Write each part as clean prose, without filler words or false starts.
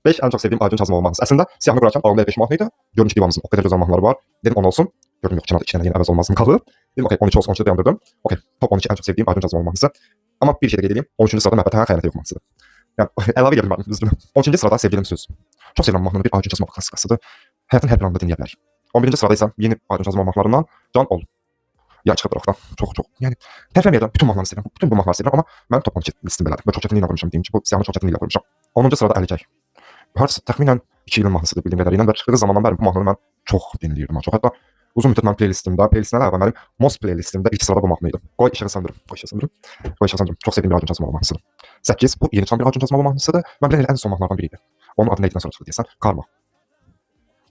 5 en çok sevdiğim Aydın Kazımova mahnısı. Əslində siyahını qurarkən ağlımda 5 mahnı idi. Gördüm ki, divamızın o kadar gözəl mahnıları var. Dedim 10 olsun. Gördüm yox, kenarda 2 dənə yenə əvəz olmazdım qalıb. Dedim okey, 12 olsun, 12'de dayandırdım. Okey, top 12 en çok sevdiğim Aydın Kazımova mahnısı. Ama bir şey de qeyd edeyim. 13-cü sırada Məhəbbət Xəyanət yox mahnısıdır. Yəni əlavə edə bilmədim, düzdür. 13-cü sırada Sevgilim Söz. Çox sevirəm mahnını, bir Aydın Kazımova klassikasıdır. Həyatın hər bir anında dinləyə bilərik. 11-ci sırada isə yeni Aydın Kazımova mahnılarından Can Ol. Ya çıxıb bıraxdan. Çox. Yəni tərəfləməyəcəm. Bütün mahnıları sevirəm. Bütün bu mahnıları sevirəm, amma mənim top 12 listim belədir. Və çox çətinliklə qurmuşam deyim ki, bu siyahını çox çətinliklə qurmuşam. 10-cu sırada Əligəy. Hardasa təxminən 2 ilin mahnısıdır bildiyim qədərilə və çıxdığı zamandan bəri bu mahnını mən çox dinləyirdim. Çox hətta uzun müddət mənim playlistimdə əlavə mənim most playlistimdə ilk sırada bu mahnı idi. Qoy işığı söndürüm. Çox sevdiyim bir Aydın Kazımova mahnısıdır. 8 bu yeni çıxan bir Aydın Kazımova mahnısıdır. Mən bilən ən son mahnılardan biri idi. Onun adı nəyindən sonra çıxdı deyəsən? Karma.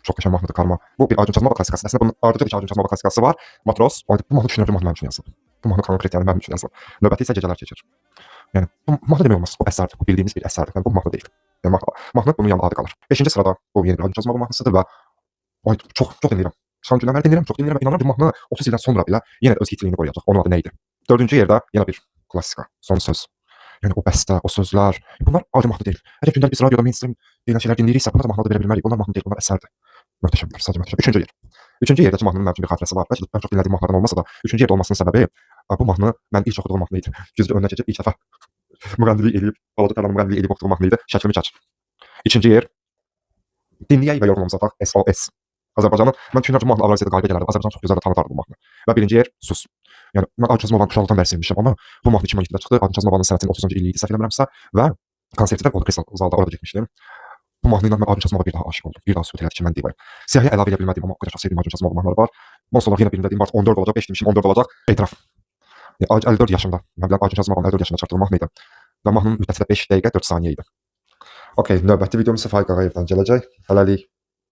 Çok qəşəng mahnıdır Karma. Bu bir Aydın Kazımova klassikası. Əslində bunun ardıcıl iki Aydın Kazımova klassikası var. Matros. Bu mahnı düşünürəm ki, mahnı mənim üçün yazılıb. Bu mahnı konkret yəni mənim üçün yazılıb. Növbəti isə Gecələr Keçir. Yəni bu mahnı demək olmaz. O əsərdir. Bu bildiyimiz bir əsərdir. Yəni bu mahnı deyil. Yəni mahnı bunun yanında adı qalır. 5-ci sırada bu yeni bir Aydın Kazımova mahnısıdır və çox dinləyirəm. Son günlərdə dinləyirəm, çox dinləyirəm. İnanıram ki, mahnı 30 ildən sonra belə yenə öz hitliyini qoruyacaq. Onun adı nə idi? 4-cü yerdə yenə bir klassika. Son söz. Yəni o bəstə, o sözlər, bunlar adi mahnı deyil. Əgər gündəlik biz radioda mainstream deyilən şeylər dinləyiriksə, bunlar da mahnı da verə bilmərik. Bunlar mahnı deyil, bunlar əsərdir. Möhtəşəmdir, sadəcə möhtəşəm. 3-cü yer. 3-cü yerdəki mahnının mənim üçün bir xatirəsi var. Bəlkə də ən çox dinlədiyim mahnılardan olmasa da, 3-cü yerdə olmasının səbəbi bu mahnı mən ilk oxuduğum mahnı idi. Güzgü önünə keçib ilk dəfə müğənnilik eləyib, balaca tərlan müğənnilik eləyib oxuduğum mahnı idi. Şəklimi çək. 2-ci yer. Dinləyək və yorulmamıza bax. SOS. Azərbaycanın mən düşünürəm mahnı Avrasiyada qalibə gələrdi. Azərbaycan çox gözəl tanıdardı bu mahnı. Və 1-ci yer Sus. Yəni mən Aydın Kazımovanı uşaqlıqdan bəri sevmişəm, amma bu mahnı 2017-də çıxdı. Aydın Kazımovanın sənətinin 30-cu illiyi idi, səhv eləmirəmsə və konsertdə orada Kristal zalda orada getmişdim. Bu mahnı ilə mən Aydın Kazımova bir daha aşiq oldum. Bir daha sübut elədi ki, mən divayım. Siyahıya əlavə edə bilmədiyim, amma o qədər çox sevdiyim Aydın Kazımova mahnıları var. Ondan sonra yenə birində deyim, 14 olacaq, 5 demişim, 14 olacaq. Etiraf. 54 yaşımda. Mən bilən Aydın Kazımovanın 54 yaşında çıxartdığı mahnı idi. Və mahnının müddəti də 5 dəqiqə 4 saniyə idi. Okey, növbəti videomuz isə Faiq Ağayevdən gələcək. Hələlik.